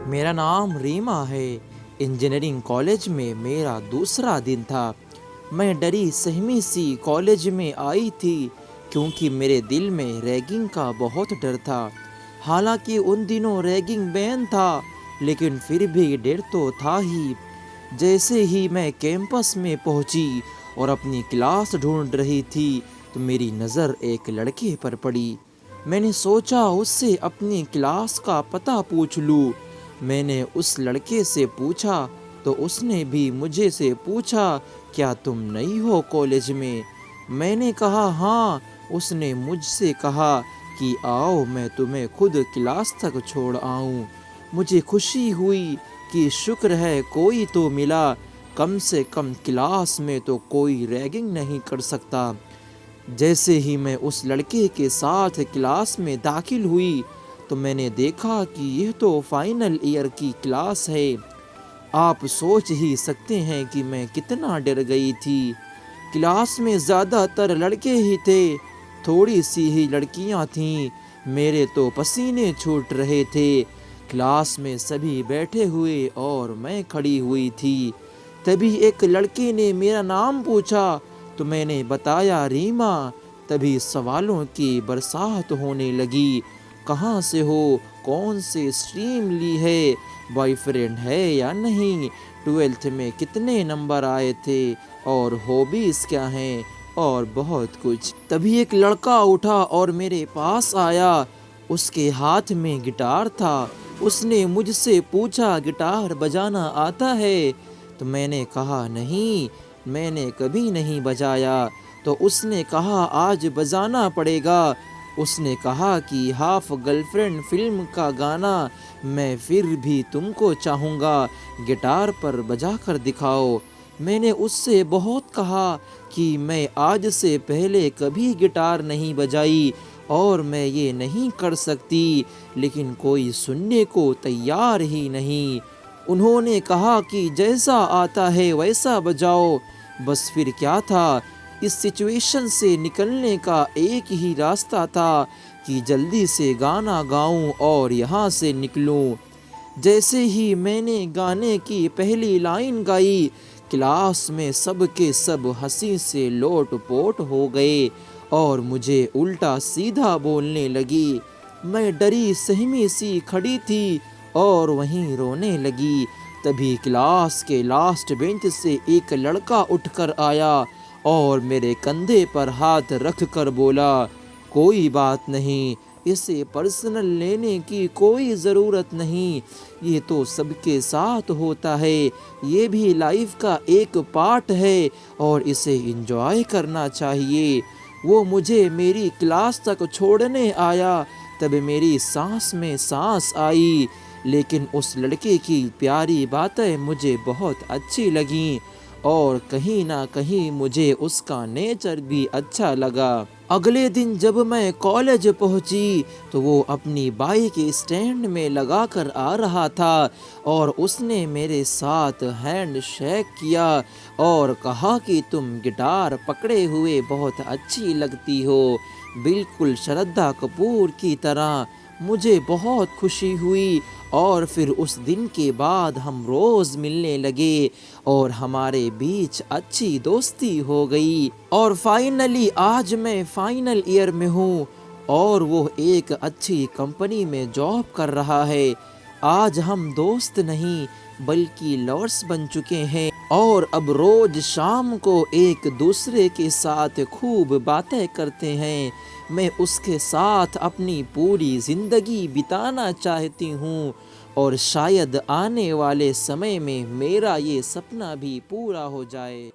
मेरा नाम रीमा है। इंजीनियरिंग कॉलेज में मेरा दूसरा दिन था। मैं डरी सहमी सी कॉलेज में आई थी क्योंकि मेरे दिल में रैगिंग का बहुत डर था। हालांकि उन दिनों रैगिंग बैन था, लेकिन फिर भी डर तो था ही। जैसे ही मैं कैंपस में पहुंची और अपनी क्लास ढूंढ रही थी तो मेरी नज़र एक लड़के पर पड़ी। मैंने सोचा उससे अपनी क्लास का पता पूछ लूँ। मैंने उस लड़के से पूछा तो उसने भी मुझे से पूछा, क्या तुम नई हो कॉलेज में? मैंने कहा हाँ। उसने मुझसे कहा कि आओ मैं तुम्हें खुद क्लास तक छोड़ आऊँ। मुझे खुशी हुई कि शुक्र है कोई तो मिला, कम से कम क्लास में तो कोई रैगिंग नहीं कर सकता। जैसे ही मैं उस लड़के के साथ क्लास में दाखिल हुई तो मैंने देखा कि यह तो फाइनल ईयर की क्लास है। आप सोच ही सकते हैं कि मैं कितना डर गई थी। क्लास में ज़्यादातर लड़के ही थे, थोड़ी सी ही लड़कियां थीं। मेरे तो पसीने छूट रहे थे। क्लास में सभी बैठे हुए और मैं खड़ी हुई थी। तभी एक लड़के ने मेरा नाम पूछा तो मैंने बताया रीमा। तभी सवालों की बरसात होने लगी। कहाँ से हो? कौन से स्ट्रीम ली है? बॉयफ्रेंड है या नहीं? ट्वेल्थ में कितने नंबर आए थे? और हॉबीज़ क्या हैं? और बहुत कुछ। तभी एक लड़का उठा और मेरे पास आया। उसके हाथ में गिटार था। उसने मुझसे पूछा, गिटार बजाना आता है? तो मैंने कहा नहीं, मैंने कभी नहीं बजाया। तो उसने कहा आज बजाना पड़ेगा। उसने कहा कि हाफ गर्लफ्रेंड फिल्म का गाना मैं फिर भी तुमको चाहूँगा गिटार पर बजा कर दिखाओ। मैंने उससे बहुत कहा कि मैं आज से पहले कभी गिटार नहीं बजाई और मैं ये नहीं कर सकती, लेकिन कोई सुनने को तैयार ही नहीं। उन्होंने कहा कि जैसा आता है वैसा बजाओ। बस फिर क्या था, इस सिचुएशन से निकलने का एक ही रास्ता था कि जल्दी से गाना गाऊं और यहाँ से निकलूं। जैसे ही मैंने गाने की पहली लाइन गाई, क्लास में सब के सब हंसी से लोट-पोट हो गए और मुझे उल्टा सीधा बोलने लगी। मैं डरी सहमी सी खड़ी थी और वहीं रोने लगी। तभी क्लास के लास्ट बेंच से एक लड़का उठकर आया और मेरे कंधे पर हाथ रख कर बोला, कोई बात नहीं, इसे पर्सनल लेने की कोई ज़रूरत नहीं, ये तो सबके साथ होता है, ये भी लाइफ का एक पार्ट है और इसे एंजॉय करना चाहिए। वो मुझे मेरी क्लास तक छोड़ने आया। तब मेरी सांस में सांस आई। लेकिन उस लड़के की प्यारी बातें मुझे बहुत अच्छी लगीं और कहीं ना कहीं मुझे उसका नेचर भी अच्छा लगा। अगले दिन जब मैं कॉलेज पहुंची तो वो अपनी बाइक स्टैंड में लगा कर आ रहा था और उसने मेरे साथ हैंड शेक किया और कहा कि तुम गिटार पकड़े हुए बहुत अच्छी लगती हो, बिल्कुल श्रद्धा कपूर की तरह। मुझे बहुत खुशी हुई और फिर उस दिन के बाद हम रोज़ मिलने लगे और हमारे बीच अच्छी दोस्ती हो गई। और फाइनली आज मैं फाइनल ईयर में हूँ और वो एक अच्छी कंपनी में जॉब कर रहा है। आज हम दोस्त नहीं बल्कि लवर्स बन चुके हैं और अब रोज शाम को एक दूसरे के साथ खूब बातें करते हैं। मैं उसके साथ अपनी पूरी ज़िंदगी बिताना चाहती हूँ और शायद आने वाले समय में मेरा ये सपना भी पूरा हो जाए।